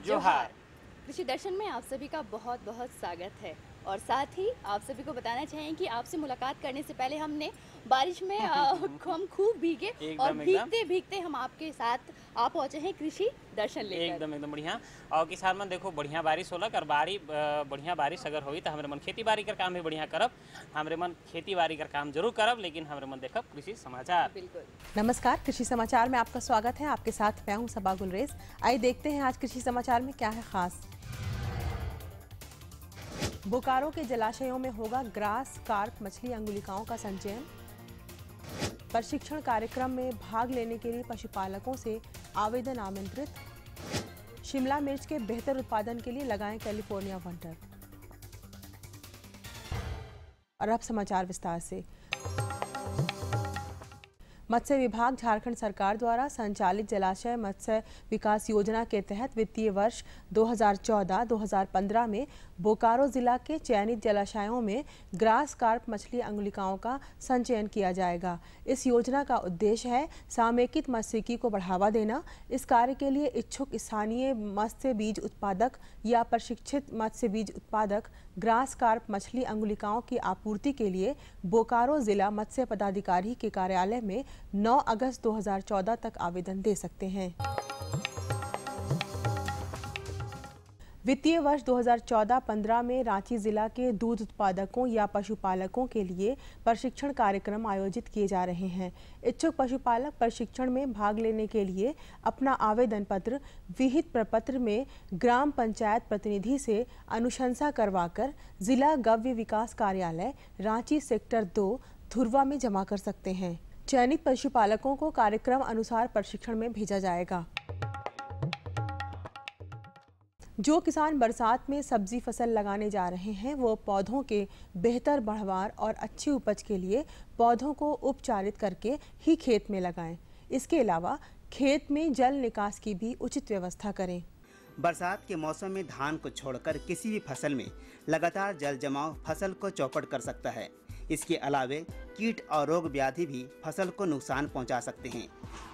जोहार। कृषि दर्शन में आप सभी का बहुत बहुत स्वागत है और साथ ही आप सभी को बताना चाहें कि आपसे मुलाकात करने से पहले हमने बारिश में हम खूब भीगे और भीगते भीगते हम आपके साथ आप पहुंचे हैं कृषि दर्शन लेकर। एकदम बढ़िया। और किसान मन देखो बढ़िया बारिश होला कर बढ़िया बारिश अगर हुई तो हमारे मन खेती बाड़ी का काम भी बढ़िया करब, हमारे मन खेती बाड़ी का काम जरूर करब, लेकिन हमारे मन देखब कृषि समाचार। बिल्कुल। नमस्कार, कृषि समाचार में आपका स्वागत है। आपके साथ मैं हूँ सबा गुलरेज। आइए देखते हैं आज कृषि समाचार में क्या है खास। बोकारो के जलाशयों में होगा ग्रास कार्प मछली अंगुलिकाओं का संचयन। प्रशिक्षण कार्यक्रम में भाग लेने के लिए पशुपालकों से आवेदन आमंत्रित। शिमला मिर्च के बेहतर उत्पादन के लिए लगाएं कैलिफोर्निया वंडर। और अब समाचार विस्तार से। मत्स्य विभाग झारखंड सरकार द्वारा संचालित जलाशय मत्स्य विकास योजना के तहत वित्तीय वर्ष 2014-2015 में बोकारो जिला के चयनित जलाशयों में ग्रास कार्प मछली अंगुलिकाओं का संचयन किया जाएगा। इस योजना का उद्देश्य है सामयिक मत्स्यिकी को बढ़ावा देना। इस कार्य के लिए इच्छुक स्थानीय मत्स्य बीज उत्पादक या प्रशिक्षित मत्स्य बीज उत्पादक ग्रास कार्प मछली अंगुलिकाओं की आपूर्ति के लिए बोकारो जिला मत्स्य पदाधिकारी के कार्यालय में 9 अगस्त 2014 तक आवेदन दे सकते हैं। वित्तीय वर्ष 2014-15 में रांची जिला के दूध उत्पादकों या पशुपालकों के लिए प्रशिक्षण कार्यक्रम आयोजित किए जा रहे हैं। इच्छुक पशुपालक प्रशिक्षण में भाग लेने के लिए अपना आवेदन पत्र विहित प्रपत्र में ग्राम पंचायत प्रतिनिधि से अनुशंसा करवाकर जिला गव्य विकास कार्यालय रांची सेक्टर 2 धुर्वा में जमा कर सकते हैं। चयनित पशुपालकों को कार्यक्रम अनुसार प्रशिक्षण में भेजा जाएगा। जो किसान बरसात में सब्जी फसल लगाने जा रहे हैं वो पौधों के बेहतर बढ़वार और अच्छी उपज के लिए पौधों को उपचारित करके ही खेत में लगाएं। इसके अलावा खेत में जल निकास की भी उचित व्यवस्था करें। बरसात के मौसम में धान को छोड़कर किसी भी फसल में लगातार जल जमाव फसल को चौपट कर सकता है। इसके अलावे कीट और रोग व्याधि भी फसल को नुकसान पहुंचा सकते हैं।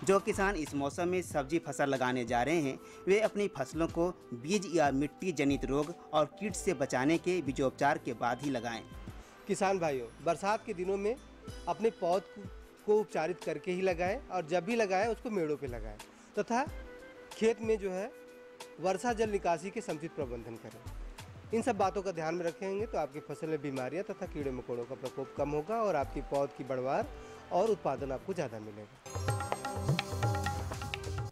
जो किसान इस मौसम में सब्जी फसल लगाने जा रहे हैं वे अपनी फसलों को बीज या मिट्टी जनित रोग और कीट से बचाने के बीजोपचार के बाद ही लगाएं। किसान भाइयों, बरसात के दिनों में अपने पौध को उपचारित करके ही लगाएं और जब भी लगाएं उसको मेड़ों पे लगाएं तथा खेत में जो है वर्षा जल निकासी के समुचित प्रबंधन करें। इन सब बातों का ध्यान में रखेंगे तो आपकी फसल में बीमारियां तथा कीड़े मकोड़ों का प्रकोप कम होगा और आपकी पौध की बढ़वार और उत्पादन आपको ज़्यादा मिलेगा।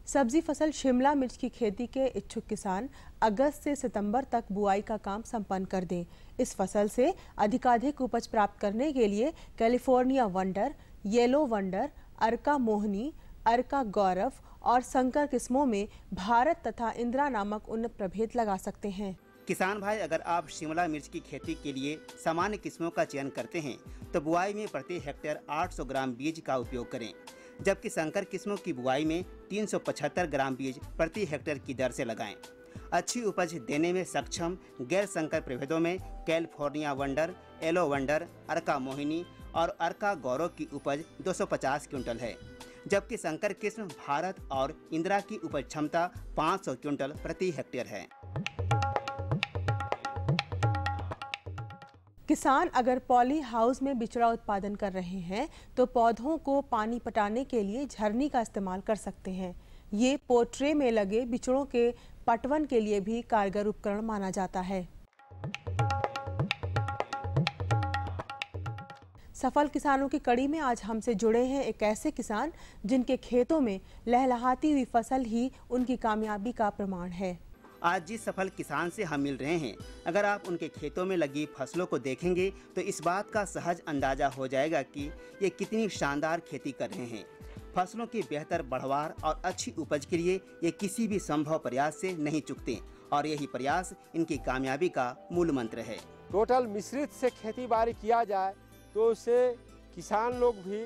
सब्जी फसल शिमला मिर्च की खेती के इच्छुक किसान अगस्त से सितंबर तक बुआई का काम संपन्न कर दें। इस फसल से अधिकाधिक उपज प्राप्त करने के लिए कैलिफोर्निया वंडर, येलो वंडर, अर्का मोहनी, अर्का गौरव और संकर किस्मों में भारत तथा इंदिरा नामक उन्नत प्रभेद लगा सकते हैं। किसान भाई, अगर आप शिमला मिर्च की खेती के लिए सामान्य किस्मों का चयन करते हैं तो बुआई में प्रति हेक्टेयर 800 ग्राम बीज का उपयोग करें, जबकि संकर किस्मों की बुआई में 375 ग्राम बीज प्रति हेक्टेयर की दर से लगाएं। अच्छी उपज देने में सक्षम गैर संकर प्रभेदों में कैलिफोर्निया वंडर, येलो वंडर, अर्का मोहिनी और अर्का गौरव की उपज 250 क्विंटल है, जबकि संकर किस्म भारत और इंदिरा की उपज क्षमता 500 क्विंटल प्रति हेक्टेयर है। किसान अगर पॉली हाउस में बिचड़ा उत्पादन कर रहे हैं तो पौधों को पानी पटाने के लिए झरनी का इस्तेमाल कर सकते हैं। ये पोट्रे में लगे बिचड़ों के पटवन के लिए भी कारगर उपकरण माना जाता है। सफल किसानों की कड़ी में आज हमसे जुड़े हैं एक ऐसे किसान जिनके खेतों में लहलहाती हुई फसल ही उनकी कामयाबी का प्रमाण है। आज जिस सफल किसान से हम मिल रहे हैं, अगर आप उनके खेतों में लगी फसलों को देखेंगे तो इस बात का सहज अंदाजा हो जाएगा कि ये कितनी शानदार खेती कर रहे हैं। फसलों की बेहतर बढ़वार और अच्छी उपज के लिए ये किसी भी संभव प्रयास से नहीं चूकते और यही प्रयास इनकी कामयाबी का मूल मंत्र है। टोटल मिश्रित से खेती बाड़ी किया जाए तो उससे किसान लोग भी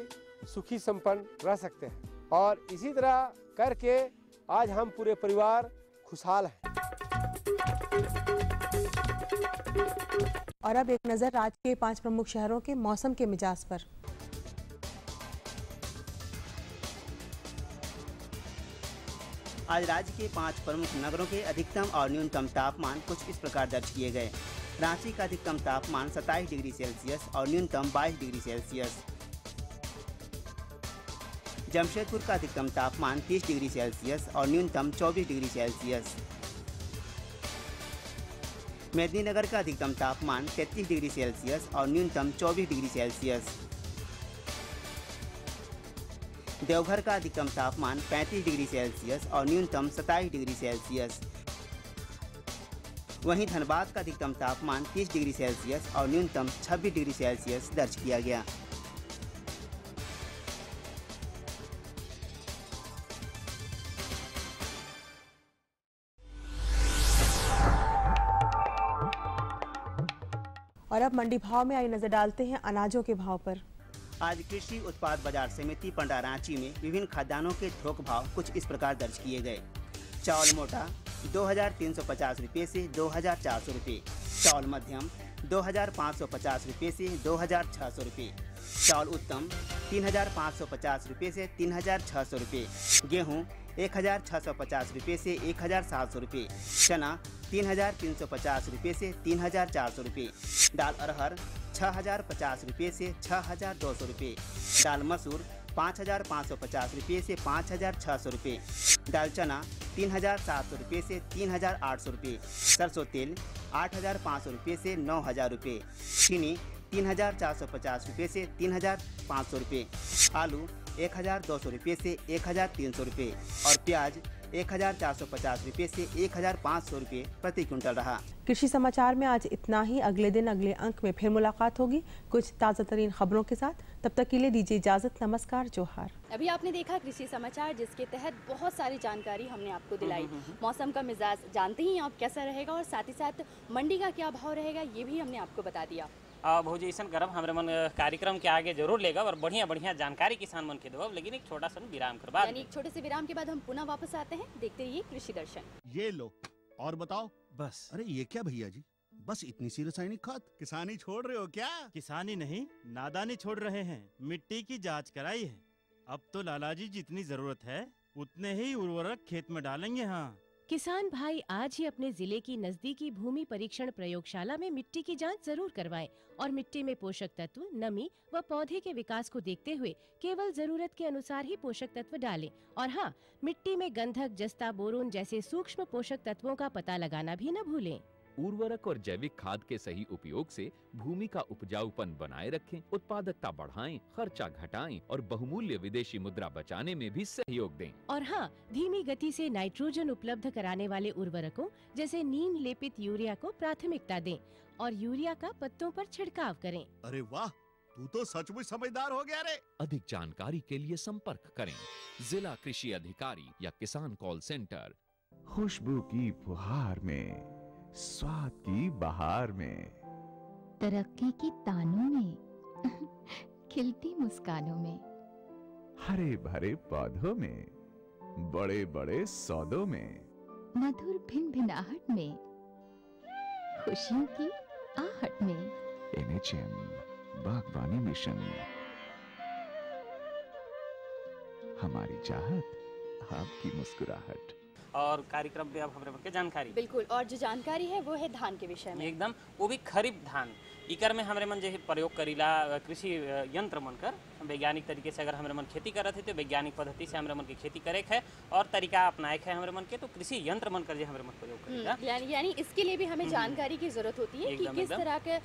सुखी संपन्न रह सकते हैं और इसी तरह करके आज हम पूरे परिवार खुशहाल हैं। और अब एक नजर राज्य के 5 प्रमुख शहरों के मौसम के मिजाज पर। आज राज्य के 5 प्रमुख नगरों के अधिकतम और न्यूनतम तापमान कुछ इस प्रकार दर्ज किए गए। रांची का अधिकतम तापमान 27 डिग्री सेल्सियस और न्यूनतम 22 डिग्री सेल्सियस। जमशेदपुर का अधिकतम तापमान 30 डिग्री सेल्सियस और न्यूनतम 24 डिग्री सेल्सियस। मेदिनीनगर का अधिकतम तापमान 33 डिग्री सेल्सियस और न्यूनतम 24 डिग्री सेल्सियस। देवघर का अधिकतम तापमान 35 डिग्री सेल्सियस और न्यूनतम 27 डिग्री सेल्सियस। वहीं धनबाद का अधिकतम तापमान 30 डिग्री सेल्सियस और न्यूनतम 26 डिग्री सेल्सियस दर्ज किया गया। और अब मंडी भाव में आई नजर डालते हैं अनाजों के भाव पर। आज कृषि उत्पाद बाजार समिति पंडा रांची में विभिन्न खाद्यान्नों के थोक भाव कुछ इस प्रकार दर्ज किए गए। चावल मोटा 2350 रुपये से 2400 रुपये। चावल मध्यम 2550 रुपये से 2600 रुपये। चावल उत्तम 3550 रुपये से 3600 रुपये। गेहूँ 1650 रुपये से 1700 रुपये। चना 3350 रुपये से 3400 रुपये। दाल अरहर 6050 रुपये से 6200 रुपये। दाल मसूर 5550 रुपये से 5600 रुपये। दाल चना 3700 रुपये से 3800 रुपये। सरसों तेल 8500 रुपये से 9000 रुपये। चीनी 3450 रुपये से 3500 रुपये। आलू 1200 रुपये से 1300 रुपये और प्याज 1450 रुपये से 1500 रुपये प्रति क्विंटल रहा। कृषि समाचार में आज इतना ही। अगले दिन अगले अंक में फिर मुलाकात होगी कुछ ताज़ा तरीन खबरों के साथ। तब तक के लिए दीजिए इजाजत। नमस्कार, जोहार। अभी आपने देखा कृषि समाचार, जिसके तहत बहुत सारी जानकारी हमने आपको दिलाई। मौसम का मिजाज जानते ही आप कैसा रहेगा और साथ ही साथ मंडी का क्या भाव रहेगा ये भी हमने आपको बता दिया। भौजी ऐसा करब हमारे मन कार्यक्रम के आगे जरूर लेगा और बढ़िया बढ़िया जानकारी किसान मन के देव, लेकिन एक छोटा सा विराम कर बाद। यानी एक छोटे से विराम के बाद हम पुनः वापस आते हैं। देखते रहिए कृषि दर्शन। ये लो और बताओ। बस। अरे ये क्या भैया जी, बस इतनी सी रासायनिक खाद? किसानी छोड़ रहे हो क्या? किसानी नहीं, नादानी छोड़ रहे हैं। मिट्टी की जांच कराई है। अब तो लालाजी जितनी जरूरत है उतने ही उर्वरक खेत में डालेंगे। हाँ, किसान भाई आज ही अपने जिले की नजदीकी भूमि परीक्षण प्रयोगशाला में मिट्टी की जांच जरूर करवाएं और मिट्टी में पोषक तत्व, नमी व पौधे के विकास को देखते हुए केवल जरूरत के अनुसार ही पोषक तत्व डालें। और हाँ, मिट्टी में गंधक, जस्ता, बोरोन जैसे सूक्ष्म पोषक तत्वों का पता लगाना भी न भूलें। उर्वरक और जैविक खाद के सही उपयोग से भूमि का उपजाऊपन बनाए रखें, उत्पादकता बढ़ाएं, खर्चा घटाएं और बहुमूल्य विदेशी मुद्रा बचाने में भी सहयोग दें। और हाँ, धीमी गति से नाइट्रोजन उपलब्ध कराने वाले उर्वरकों जैसे नीम लेपित यूरिया को प्राथमिकता दें और यूरिया का पत्तों पर छिड़काव करें। अरे वाह, तू तो सचमुच समझदार हो गया रे। अधिक जानकारी के लिए संपर्क करें जिला कृषि अधिकारी या किसान कॉल सेंटर। खुशबू की फुहार में, स्वाद की बहार में, तरक्की की तानों में, खिलती मुस्कानों में, हरे भरे पौधों में, बड़े बड़े सौदों में, मधुर भिनभिनाहट में, खुशियों की आहट में। NHM बागवानी मिशन, हमारी चाहत, आपकी मुस्कुराहट। और कार्यक्रम में अब हमारे मन के जानकारी बिल्कुल, और जो जानकारी है वो है धान के विषय में। एकदम, वो भी खरीफ धान। इकर में हमारे मन जो प्रयोग करीला कृषि यंत्र मन कर वैज्ञानिक तरीके से अगर हमारे मन खेती करत है तो वैज्ञानिक पद्धति से हमारे मन की खेती करे है और तरीका अपनाए है हमारे मन के, तो कृषि यंत्र मन कर हमारे मन प्रयोग करेगा। यानी इसके लिए भी हमें जानकारी की जरूरत होती है कि किस तरह के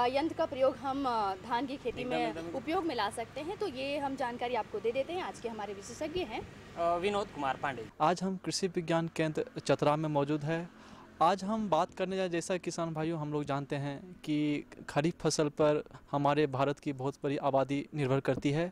यंत्र का प्रयोग हम धान की खेती में उपयोग में ला सकते हैं। तो ये हम जानकारी आपको दे देते हैं। आज के हमारे विशेषज्ञ हैं विनोद कुमार पांडे। आज हम कृषि विज्ञान केंद्र चतरा में मौजूद है। आज हम बात करने जाए, जैसा किसान भाइयों हम लोग जानते हैं कि खरीफ फसल पर हमारे भारत की बहुत बड़ी आबादी निर्भर करती है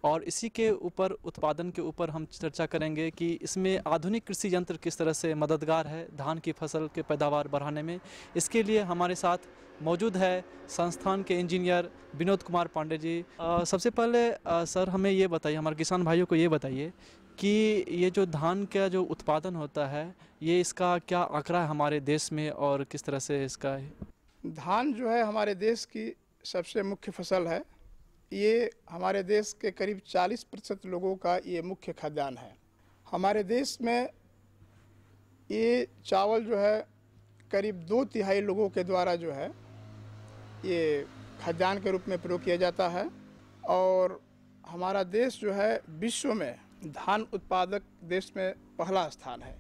और इसी के ऊपर उत्पादन के ऊपर हम चर्चा करेंगे कि इसमें आधुनिक कृषि यंत्र किस तरह से मददगार है धान की फसल के पैदावार बढ़ाने में। इसके लिए हमारे साथ मौजूद है संस्थान के इंजीनियर विनोद कुमार पांडे जी। सबसे पहले सर हमें ये बताइए, हमारे किसान भाइयों को ये बताइए कि ये जो धान का जो उत्पादन होता है ये इसका क्या आंकड़ा है हमारे देश में और किस तरह से इसका है? धान जो है हमारे देश की सबसे मुख्य फसल है। ये हमारे देश के करीब 40% लोगों का ये मुख्य खाद्यान्न है। हमारे देश में ये चावल जो है करीब 2/3 लोगों के द्वारा जो है ये खाद्यान्न के रूप में प्रयोग किया जाता है और हमारा देश जो है विश्व में धान उत्पादक देश में पहला स्थान है।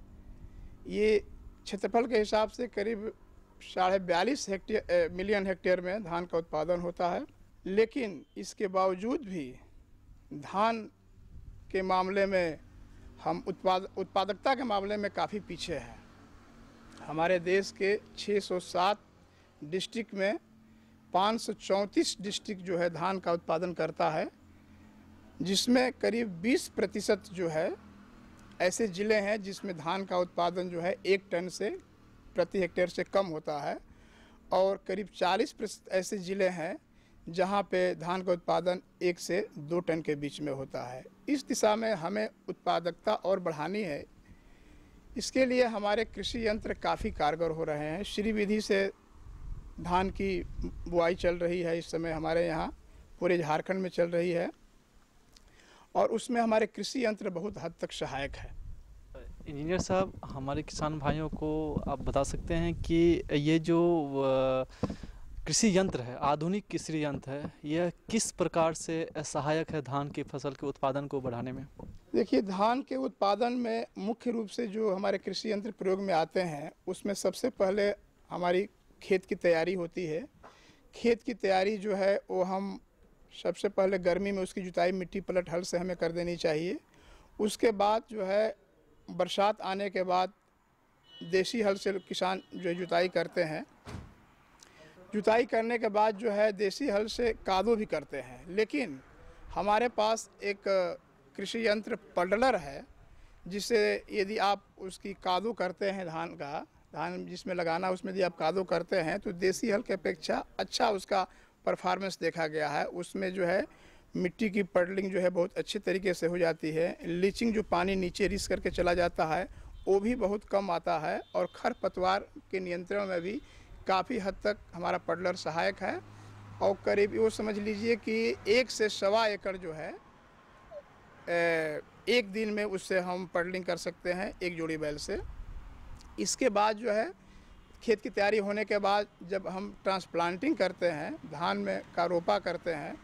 ये क्षेत्रफल के हिसाब से करीब 42.5 मिलियन हेक्टेयर में धान का उत्पादन होता है, लेकिन इसके बावजूद भी धान के मामले में हम उत्पादकता के मामले में काफ़ी पीछे हैं। हमारे देश के 607 डिस्ट्रिक्ट में 534 डिस्ट्रिक्ट जो है धान का उत्पादन करता है, जिसमें करीब 20% जो है ऐसे ज़िले हैं जिसमें धान का उत्पादन जो है 1 टन से प्रति हेक्टेयर से कम होता है और करीब 40% ऐसे ज़िले हैं जहां पे धान का उत्पादन 1 से 2 टन के बीच में होता है। इस दिशा में हमें उत्पादकता और बढ़ानी है। इसके लिए हमारे कृषि यंत्र काफ़ी कारगर हो रहे हैं। श्री विधि से धान की बुआई चल रही है, इस समय हमारे यहाँ पूरे झारखंड में चल रही है और उसमें हमारे कृषि यंत्र बहुत हद तक सहायक है। इंजीनियर साहब, हमारे किसान भाइयों को आप बता सकते हैं कि ये जो कृषि यंत्र है, आधुनिक कृषि यंत्र है, यह किस प्रकार से सहायक है धान की फसल के उत्पादन को बढ़ाने में? देखिए, धान के उत्पादन में मुख्य रूप से जो हमारे कृषि यंत्र प्रयोग में आते हैं उसमें सबसे पहले हमारी खेत की तैयारी होती है। खेत की तैयारी जो है वो हम सबसे पहले गर्मी में उसकी जुताई मिट्टी पलट हल से हमें कर देनी चाहिए। उसके बाद जो है बरसात आने के बाद देसी हल से किसान जो जुताई करते हैं। जुताई करने के बाद जो है देसी हल से कादो भी करते हैं, लेकिन हमारे पास एक कृषि यंत्र पडलर है जिसे यदि आप उसकी कादो करते हैं धान जिसमें लगाना उसमें यदि आप कादो करते हैं तो देसी हल की अपेक्षा अच्छा उसका परफॉर्मेंस देखा गया है। उसमें जो है मिट्टी की पडलिंग जो है बहुत अच्छे तरीके से हो जाती है। लीचिंग जो पानी नीचे रिस करके चला जाता है वो भी बहुत कम आता है और खरपतवार के नियंत्रण में भी काफ़ी हद तक हमारा पडलर सहायक है। और करीब वो समझ लीजिए कि 1 से 1.25 एकड़ जो है एक दिन में उससे हम पडलिंग कर सकते हैं एक जोड़ी बैल से। इसके बाद जो है खेत की तैयारी होने के बाद जब हम ट्रांसप्लांटिंग करते हैं, धान में का रोपा करते हैं,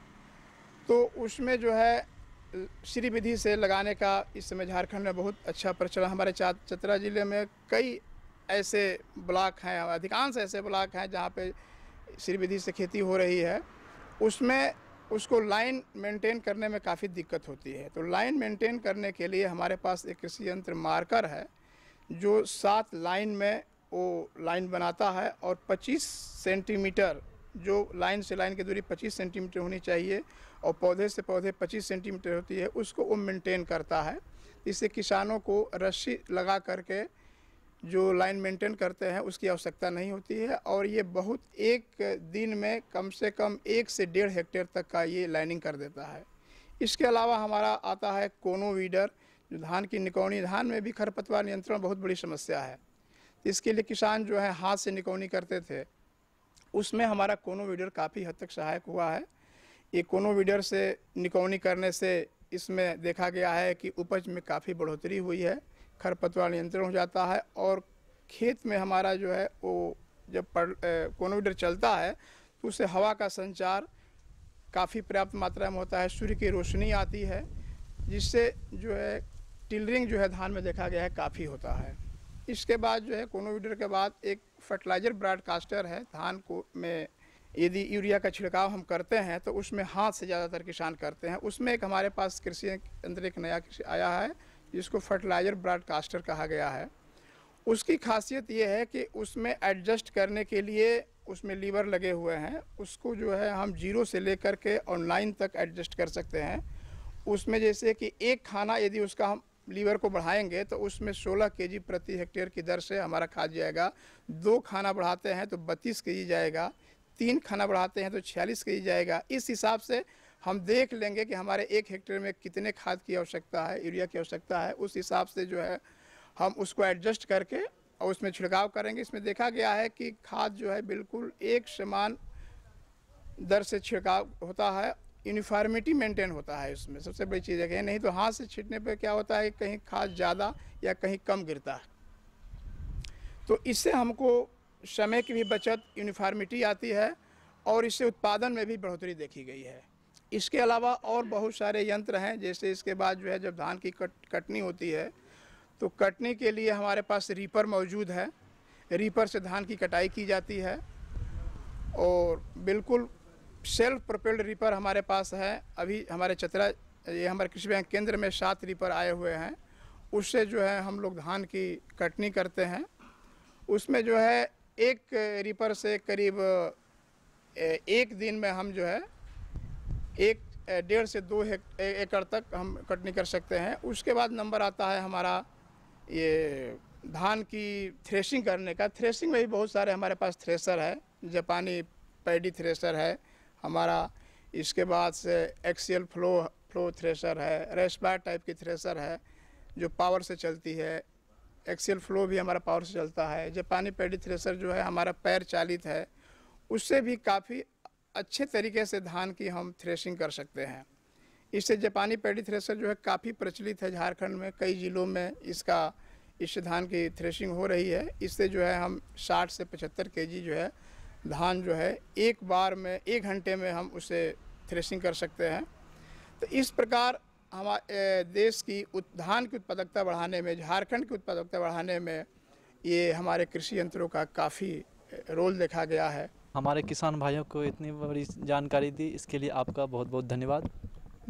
तो उसमें जो है श्री विधि से लगाने का इस समय झारखंड में बहुत अच्छा प्रचलन। हमारे चतरा ज़िले में कई ऐसे ब्लॉक हैं, अधिकांश ऐसे ब्लॉक हैं जहाँ पे श्री विधि से खेती हो रही है। उसमें उसको लाइन मेंटेन करने में काफ़ी दिक्कत होती है। तो लाइन मेंटेन करने के लिए हमारे पास एक कृषि यंत्र मार्कर है जो 7 लाइन में वो लाइन बनाता है और 25 सेंटीमीटर जो लाइन से लाइन की दूरी 25 सेंटीमीटर होनी चाहिए और पौधे से पौधे 25 सेंटीमीटर होती है, उसको वो मेंटेन करता है। इससे किसानों को रस्सी लगा करके जो लाइन मेंटेन करते हैं उसकी आवश्यकता नहीं होती है और ये बहुत एक दिन में कम से कम 1 से 1.5 हेक्टेयर तक का ये लाइनिंग कर देता है। इसके अलावा हमारा आता है कोनो वीडर, जो धान की निकौनी। धान में भी खरपतवार नियंत्रण बहुत बड़ी समस्या है। इसके लिए किसान जो है हाथ से निकौनी करते थे, उसमें हमारा कोनो वीडर काफ़ी हद तक सहायक हुआ है। ये कोनो वीडर से निकौनी करने से इसमें देखा गया है कि उपज में काफ़ी बढ़ोतरी हुई है, खरपतवार नियंत्रण हो जाता है और खेत में हमारा जो है वो जब कोनो वीडर चलता है तो उससे हवा का संचार काफ़ी पर्याप्त मात्रा में होता है, सूर्य की रोशनी आती है, जिससे जो है टिलरिंग जो है धान में देखा गया है काफ़ी होता है। इसके बाद जो है कोनोवीडर के बाद एक फर्टिलाइज़र ब्रॉडकास्टर है। धान को में यदि यूरिया का छिड़काव हम करते हैं तो उसमें हाथ से ज़्यादातर किसान करते हैं। उसमें एक हमारे पास कृषि यंत्र एक नया आया है जिसको फर्टिलाइज़र ब्रॉडकास्टर कहा गया है। उसकी खासियत ये है कि उसमें एडजस्ट करने के लिए उसमें लीवर लगे हुए हैं, उसको जो है हम 0 से लेकर के और 9 तक एडजस्ट कर सकते हैं। उसमें जैसे कि एक खाना यदि उसका हम लीवर को बढ़ाएंगे तो उसमें 16 केजी प्रति हेक्टेयर की दर से हमारा खाद जाएगा। 2 खाना बढ़ाते हैं तो 32 केजी जाएगा, 3 खाना बढ़ाते हैं तो 46 केजी जाएगा। इस हिसाब से हम देख लेंगे कि हमारे 1 हेक्टेयर में कितने खाद की आवश्यकता है, यूरिया की आवश्यकता है। उस हिसाब से जो है हम उसको एडजस्ट करके और उसमें छिड़काव करेंगे। इसमें देखा गया है कि खाद जो है बिल्कुल एक समान दर से छिड़काव होता है, यूनिफॉर्मिटी मेंटेन होता है। इसमें सबसे बड़ी चीज़ है, नहीं तो हाथ से छींटने पे क्या होता है कहीं खाद ज़्यादा या कहीं कम गिरता है। तो इससे हमको समय की भी बचत, यूनिफॉर्मिटी आती है और इससे उत्पादन में भी बढ़ोतरी देखी गई है। इसके अलावा और बहुत सारे यंत्र हैं, जैसे इसके बाद जो है जब धान की कटनी होती है तो कटनी के लिए हमारे पास रीपर मौजूद है। रीपर से धान की कटाई की जाती है और बिल्कुल सेल्फ प्रोपेल्ड रीपर हमारे पास है। अभी हमारे चतरा ये हमारे कृषि विज्ञान केंद्र में 7 रीपर आए हुए हैं। उससे जो है हम लोग धान की कटनी करते हैं। उसमें जो है एक रीपर से करीब 1 दिन में हम जो है 1.5 से 2 एकड़ तक हम कटनी कर सकते हैं। उसके बाद नंबर आता है हमारा ये धान की थ्रेशिंग करने का। थ्रेशिंग में भी बहुत सारे हमारे पास थ्रेशर है, जापानी पैडी थ्रेशर है हमारा। इसके बाद से एक्सियल फ्लो थ्रेशर है, रेसबार टाइप की थ्रेशर है जो पावर से चलती है। एक्सियल फ्लो भी हमारा पावर से चलता है। जापानी पैडी थ्रेशर जो है हमारा पैर चालित है, उससे भी काफ़ी अच्छे तरीके से धान की हम थ्रेशिंग कर सकते हैं। इससे जापानी पैडी थ्रेशर जो है काफ़ी प्रचलित है झारखंड में, कई ज़िलों में इससे धान की थ्रेशिंग हो रही है। इससे जो है हम 60 से 75 केजी जो है धान जो है एक बार में 1 घंटे में हम उसे थ्रेशिंग कर सकते हैं। तो इस प्रकार हमारे देश की धान की उत्पादकता बढ़ाने में, झारखंड की उत्पादकता बढ़ाने में ये हमारे कृषि यंत्रों का काफ़ी रोल देखा गया है। हमारे किसान भाइयों को इतनी बड़ी जानकारी दी, इसके लिए आपका बहुत बहुत धन्यवाद।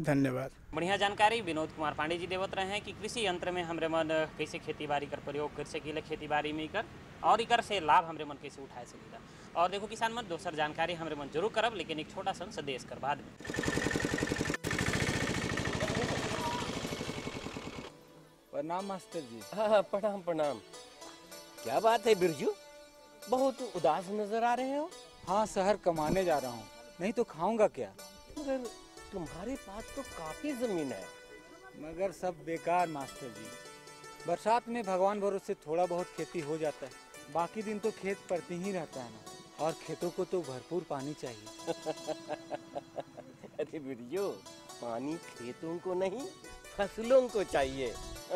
धन्यवाद। बढ़िया जानकारी विनोद कुमार पांडे जी देवत रहे हैं कि कृषि यंत्र में हमरे मन कैसे खेती बाड़ी कर प्रयोग कर सकीला, खेती बाड़ी में कर और इकर से लाभ हमरे मन कैसे उठा सकीला। और देखो किसान मन दोसर जानकारी हमरे मन जरूर करब, लेकिन एक छोटा सा संदेश कर बाद में। प्रणाम मास्टर जी। हाँ प्रणाम प्रणाम। क्या बात है बिरजू, बहुत उदास नजर आ रहे हो। हाँ शहर कमाने जा रहा हूँ, नहीं तो खाऊंगा क्या। मगर तुम्हारे पास तो काफी जमीन है। मगर सब बेकार मास्टर जी। बरसात में भगवान भरोसे थोड़ा बहुत खेती हो जाता है, बाकी दिन तो खेत पड़ती ही रहता है ना, और खेतों को तो भरपूर पानी चाहिए। अरे बिरजू, पानी खेतों को नहीं फसलों को चाहिए।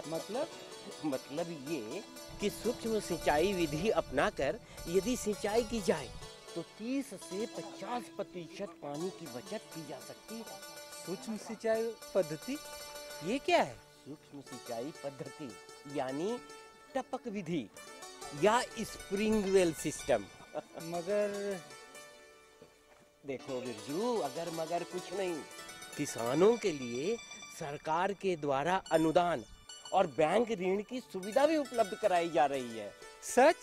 मतलब ये कि सूक्ष्म सिंचाई विधि अपनाकर यदि सिंचाई की जाए तो 30 से 50% पानी की बचत की जा सकती है। सूक्ष्म सिंचाई पद्धति ये क्या है? सूक्ष्म सिंचाई पद्धति यानी टपक विधि या स्प्रिंगवेल सिस्टम। मगर देखो बिरजू, अगर मगर कुछ नहीं, किसानों के लिए सरकार के द्वारा अनुदान और बैंक ऋण की सुविधा भी उपलब्ध कराई जा रही है। सच?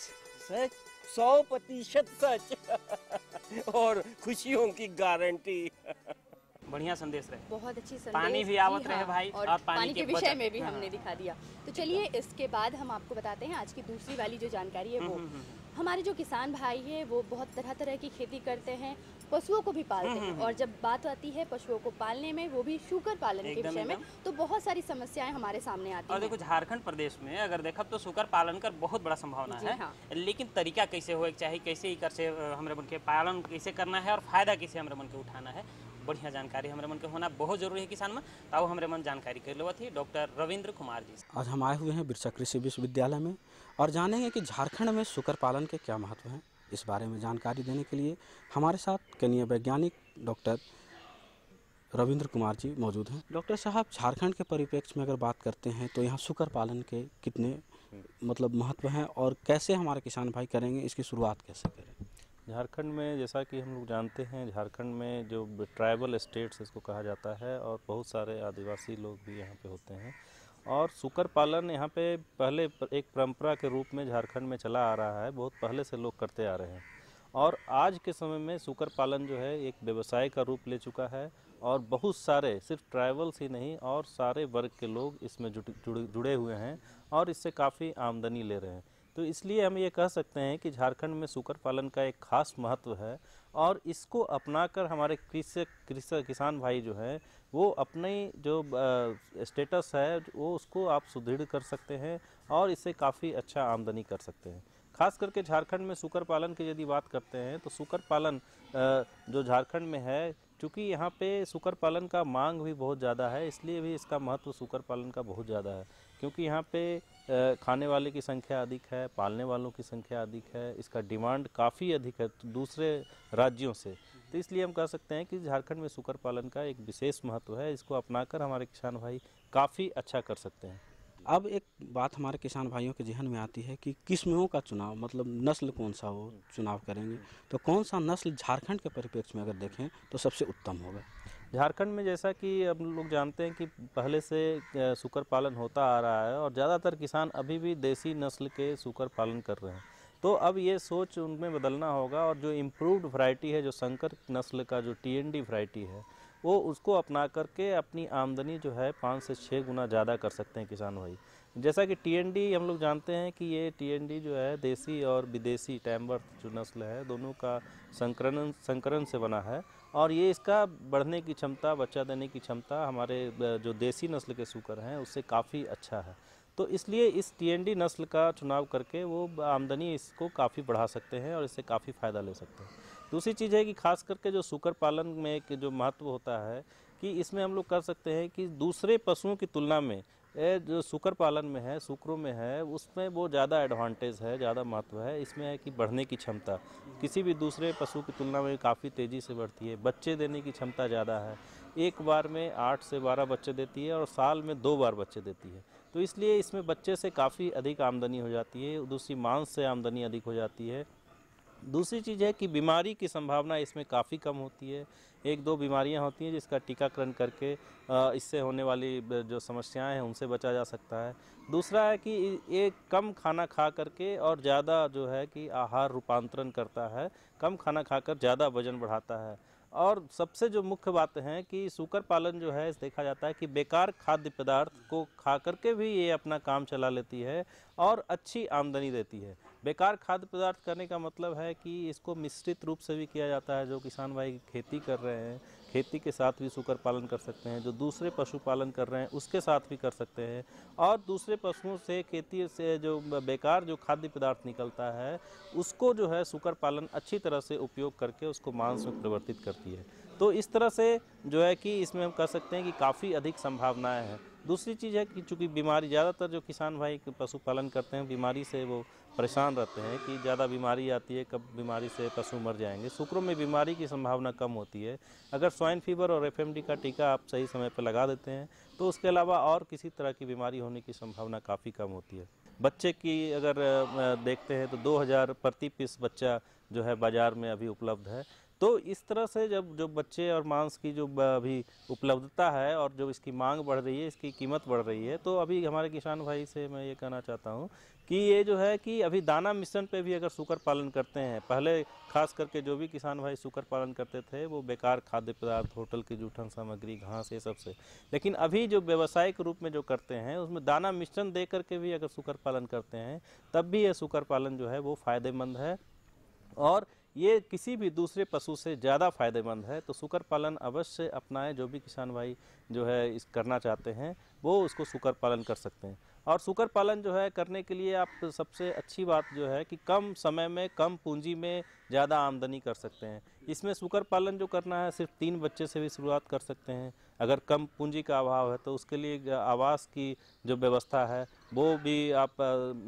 सच, 100% सच। और खुशियों की गारंटी। बढ़िया संदेश रहे, बहुत अच्छी संदेश। पानी भी आवत रहे भाई, और पानी के विषय में भी हमने दिखा दिया। तो चलिए इसके बाद हम आपको बताते हैं आज की दूसरी वाली जो जानकारी है वो हमारे जो किसान भाई है वो बहुत तरह तरह की खेती करते हैं, पशुओं को भी पालते हैं। और जब बात आती है पशुओं को पालने में, वो भी शुकर पालन के विषय में, तो बहुत सारी समस्याएं हमारे सामने आती हैं। और देखो झारखंड प्रदेश में अगर देखा तो शुकर पालन कर बहुत बड़ा संभावना है। हाँ। लेकिन तरीका कैसे हो चाहिए, कैसे ही कर से हमारे मन के पालन कैसे करना है और फायदा कैसे हमारे मन के उठाना है, बढ़िया जानकारी हमारे मन के होना बहुत जरूरी है किसान में। ताऊ हमारे मन जानकारी कर लो थी डॉक्टर रविंद्र कुमार जी। आज हम आए हुए हैं बिरसा कृषि विश्वविद्यालय में और जानेंगे कि झारखंड में शुकर पालन के क्या महत्व हैं। इस बारे में जानकारी देने के लिए हमारे साथ कनीय वैज्ञानिक डॉक्टर रविंद्र कुमार जी मौजूद हैं। डॉक्टर साहब, झारखंड के परिप्रेक्ष्य में अगर बात करते हैं तो यहाँ सुकर पालन के कितने मतलब महत्व हैं और कैसे हमारे किसान भाई करेंगे, इसकी शुरुआत कैसे करें? झारखंड में जैसा कि हम लोग जानते हैं, झारखंड में जो ट्राइबल स्टेट्स इसको कहा जाता है और बहुत सारे आदिवासी लोग भी यहाँ पे होते हैं और सुकर पालन यहाँ पे पहले एक परंपरा के रूप में झारखंड में चला आ रहा है, बहुत पहले से लोग करते आ रहे हैं और आज के समय में सुकर पालन जो है एक व्यवसाय का रूप ले चुका है और बहुत सारे सिर्फ ट्राइबल्स ही नहीं और सारे वर्ग के लोग इसमें जुड़े हुए हैं और इससे काफ़ी आमदनी ले रहे हैं। तो इसलिए हम ये कह सकते हैं कि झारखंड में सुकर पालन का एक खास महत्व है और इसको अपनाकर हमारे किसान भाई जो हैं वो अपने जो स्टेटस है वो उसको आप सुदृढ़ कर सकते हैं और इससे काफ़ी अच्छा आमदनी कर सकते हैं। खास करके झारखंड में सुकर पालन की यदि बात करते हैं तो सुकर पालन जो झारखंड में है, चूँकि यहाँ पे सुकर पालन का मांग भी बहुत ज़्यादा है, इसलिए भी इसका महत्व सुकर पालन का बहुत ज़्यादा है, क्योंकि यहाँ पे खाने वाले की संख्या अधिक है, पालने वालों की संख्या अधिक है, इसका डिमांड काफ़ी अधिक है दूसरे राज्यों से। तो इसलिए हम कह सकते हैं कि झारखंड में सुकर पालन का एक विशेष महत्व है, इसको अपनाकर हमारे किसान भाई काफ़ी अच्छा कर सकते हैं। अब एक बात हमारे किसान भाइयों के जहन में आती है कि किस्मों का चुनाव, मतलब नस्ल कौन सा हो चुनाव करेंगे, तो कौन सा नस्ल झारखंड के परिप्रेक्ष्य में अगर देखें तो सबसे उत्तम होगा? झारखंड में जैसा कि अब लोग जानते हैं कि पहले से सुकर पालन होता आ रहा है और ज़्यादातर किसान अभी भी देसी नस्ल के सुकर पालन कर रहे हैं, तो अब ये सोच उनमें बदलना होगा और जो इम्प्रूव्ड वैरायटी है, जो संकर नस्ल का जो TND वैरायटी है, वो उसको अपना करके अपनी आमदनी जो है 5 से 6 गुना ज़्यादा कर सकते हैं किसान भाई। जैसा कि TND हम लोग जानते हैं कि ये TND जो है देसी और विदेशी टैमवर्थ जो नस्ल है, दोनों का संकरण से बना है और ये इसका बढ़ने की क्षमता, बच्चा देने की क्षमता हमारे जो देसी नस्ल के सूकर हैं उससे काफ़ी अच्छा है। तो इसलिए इस TND नस्ल का चुनाव करके वो आमदनी इसको काफ़ी बढ़ा सकते हैं और इससे काफ़ी फ़ायदा ले सकते हैं। दूसरी चीज़ है कि खास करके जो सुकर पालन में एक जो महत्व होता है कि इसमें हम लोग कर सकते हैं कि दूसरे पशुओं की तुलना में जो सुकर पालन में है, सुकरों में है, उसमें वो ज़्यादा एडवांटेज है, ज़्यादा महत्व है। इसमें है कि बढ़ने की क्षमता किसी भी दूसरे पशु की तुलना में काफ़ी तेज़ी से बढ़ती है, बच्चे देने की क्षमता ज़्यादा है, एक बार में 8 से 12 बच्चे देती है और साल में 2 बार बच्चे देती है। तो इसलिए इसमें बच्चे से काफ़ी अधिक आमदनी हो जाती है, दूसरी मांस से आमदनी अधिक हो जाती है। दूसरी चीज़ है कि बीमारी की संभावना इसमें काफ़ी कम होती है, 1-2 बीमारियां होती हैं जिसका टीकाकरण करके इससे होने वाली जो समस्याएं हैं उनसे बचा जा सकता है। दूसरा है कि ये कम खाना खा करके और ज़्यादा जो है कि आहार रूपांतरण करता है, कम खाना खाकर ज़्यादा वजन बढ़ाता है। और सबसे जो मुख्य बात है कि सुकर पालन जो है देखा जाता है कि बेकार खाद्य पदार्थ को खा करके भी ये अपना काम चला लेती है और अच्छी आमदनी देती है। बेकार खाद्य पदार्थ करने का मतलब है कि इसको मिश्रित रूप से भी किया जाता है। जो किसान भाई खेती कर रहे हैं, खेती के साथ भी सुकर पालन कर सकते हैं, जो दूसरे पशुपालन कर रहे हैं उसके साथ भी कर सकते हैं और दूसरे पशुओं से खेती से जो बेकार जो खाद्य पदार्थ निकलता है उसको जो है सुकर पालन अच्छी तरह से उपयोग करके उसको मांस में परिवर्तित करती है। तो इस तरह से जो है कि इसमें हम कह सकते हैं कि काफ़ी अधिक संभावनाएं हैं। दूसरी चीज़ है कि चूँकि बीमारी, ज़्यादातर जो किसान भाई पशुपालन करते हैं बीमारी से वो परेशान रहते हैं कि ज़्यादा बीमारी आती है, कब बीमारी से पशु मर जाएंगे। सुकरों में बीमारी की संभावना कम होती है। अगर स्वाइन फीवर और FMD का टीका आप सही समय पर लगा देते हैं तो उसके अलावा और किसी तरह की बीमारी होने की संभावना काफ़ी कम होती है। बच्चे की अगर देखते हैं तो 2000 प्रति पीस बच्चा जो है बाज़ार में अभी उपलब्ध है। तो इस तरह से जब जो बच्चे और मांस की जो अभी उपलब्धता है और जो इसकी मांग बढ़ रही है, इसकी कीमत बढ़ रही है, तो अभी हमारे किसान भाई से मैं ये कहना चाहता हूँ कि ये जो है कि अभी दाना मिश्रण पे भी अगर सुकर पालन करते हैं, पहले खास करके जो भी किसान भाई सुकर पालन करते थे वो बेकार खाद्य पदार्थ, होटल की जूठन सामग्री, घास, ये सब से, लेकिन अभी जो व्यवसायिक रूप में जो करते हैं उसमें दाना मिश्रण दे करके भी अगर सुकर पालन करते हैं तब भी ये सुकर पालन जो है वो फ़ायदेमंद है और ये किसी भी दूसरे पशु से ज़्यादा फ़ायदेमंद है। तो सुकर पालन अवश्य अपनाएं। जो भी किसान भाई जो है इस करना चाहते हैं वो उसको सुकर पालन कर सकते हैं। और सुकर पालन जो है करने के लिए आप सबसे अच्छी बात जो है कि कम समय में, कम पूंजी में ज़्यादा आमदनी कर सकते हैं। इसमें सुकर पालन जो करना है सिर्फ 3 बच्चे से भी शुरुआत कर सकते हैं। अगर कम पूंजी का अभाव है तो उसके लिए आवास की जो व्यवस्था है वो भी आप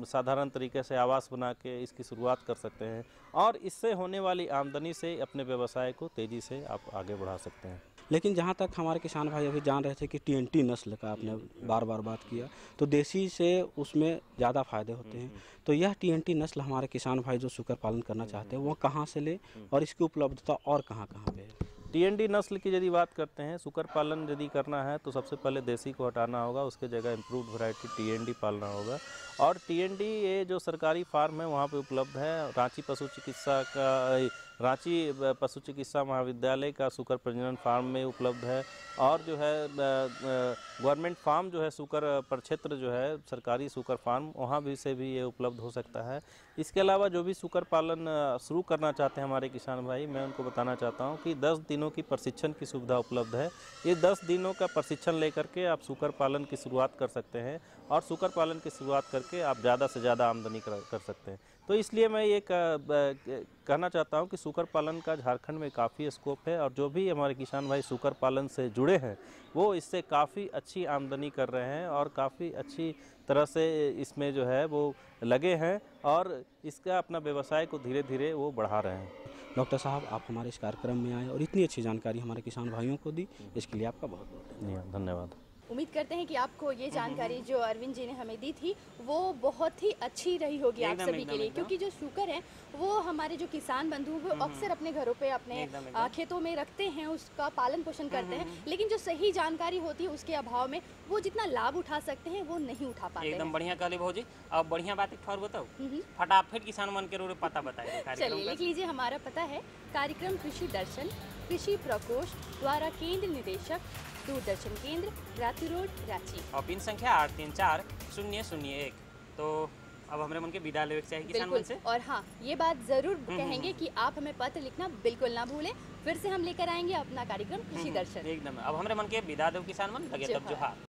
साधारण तरीके से आवास बना के इसकी शुरुआत कर सकते हैं और इससे होने वाली आमदनी से अपने व्यवसाय को तेज़ी से आप आगे बढ़ा सकते हैं। लेकिन जहाँ तक हमारे किसान भाई अभी जान रहे थे कि TNT नस्ल का आपने बार बार बात किया, तो देसी से उसमें ज़्यादा फायदे होते हैं। तो यह TNT नस्ल हमारे किसान भाई जो सुकर पालन करना चाहते हैं वो कहाँ से ले और इसकी उपलब्धता और कहाँ कहाँ पे है? TNT नस्ल की यदि बात करते हैं, सुकर पालन यदि करना है तो सबसे पहले देसी को हटाना होगा, उसके जगह इम्प्रूव्ड वैरायटी TNT पालना होगा। और TNT ये जो सरकारी फार्म है वहाँ पे उपलब्ध है। रांची पशु चिकित्सा महाविद्यालय का सुकर प्रजनन फार्म में उपलब्ध है, और जो है गवर्नमेंट फार्म जो है सुकर प्रक्षेत्र जो है सरकारी सुकर फार्म, वहाँ भी से भी ये उपलब्ध हो सकता है। इसके अलावा जो भी सुकर पालन शुरू करना चाहते हैं हमारे किसान भाई, मैं उनको बताना चाहता हूँ कि 10 दिनों की प्रशिक्षण की सुविधा उपलब्ध है। ये 10 दिनों का प्रशिक्षण लेकर के आप सुकर पालन की शुरुआत कर सकते हैं, और सुकर पालन की शुरुआत करके आप ज़्यादा से ज़्यादा आमदनी कर सकते हैं। तो इसलिए मैं ये कहना चाहता हूँ कि सुकर पालन का झारखंड में काफ़ी स्कोप है, और जो भी हमारे किसान भाई सुकर पालन से जुड़े हैं वो इससे काफ़ी अच्छी आमदनी कर रहे हैं और काफ़ी अच्छी तरह से इसमें जो है वो लगे हैं, और इसका अपना व्यवसाय को धीरे धीरे वो बढ़ा रहे हैं। डॉक्टर साहब, आप हमारे इस कार्यक्रम में आए और इतनी अच्छी जानकारी हमारे किसान भाइयों को दी, इसके लिए आपका बहुत बहुत धन्यवाद। उम्मीद करते हैं कि आपको ये जानकारी जो अरविंद जी ने हमें दी थी वो बहुत ही अच्छी रही होगी आप सभी के लिए, क्योंकि जो सुकर है वो हमारे जो किसान बंधु वो अक्सर अपने घरों पे अपने खेतों में रखते हैं, उसका पालन पोषण करते हैं, लेकिन जो सही जानकारी होती है उसके अभाव में वो जितना लाभ उठा सकते हैं वो नहीं उठा पाते। एकदम बढ़िया कहली भौजी। अब बढ़िया बात एक और बताओ, फटाफट किसान मन के पता बताइए। चलिए लिख लीजिए, हमारा पता है कार्यक्रम कृषि दर्शन, कृषि प्रकोष्ठ द्वारा केंद्र निदेशक, दूरदर्शन केंद्र, रातू रोड, रांची, और पिन संख्या 834001। तो अब हमारे मन के विदा लेवे चाहिए किसान मन से। और हाँ, ये बात जरूर कहेंगे कि आप हमें पत्र लिखना बिल्कुल ना भूलें। फिर से हम लेकर आएंगे अपना कार्यक्रम कृषि दर्शन। एकदम। अब हमारे मन के विदा दो किसान मन, लगे तब जोहार।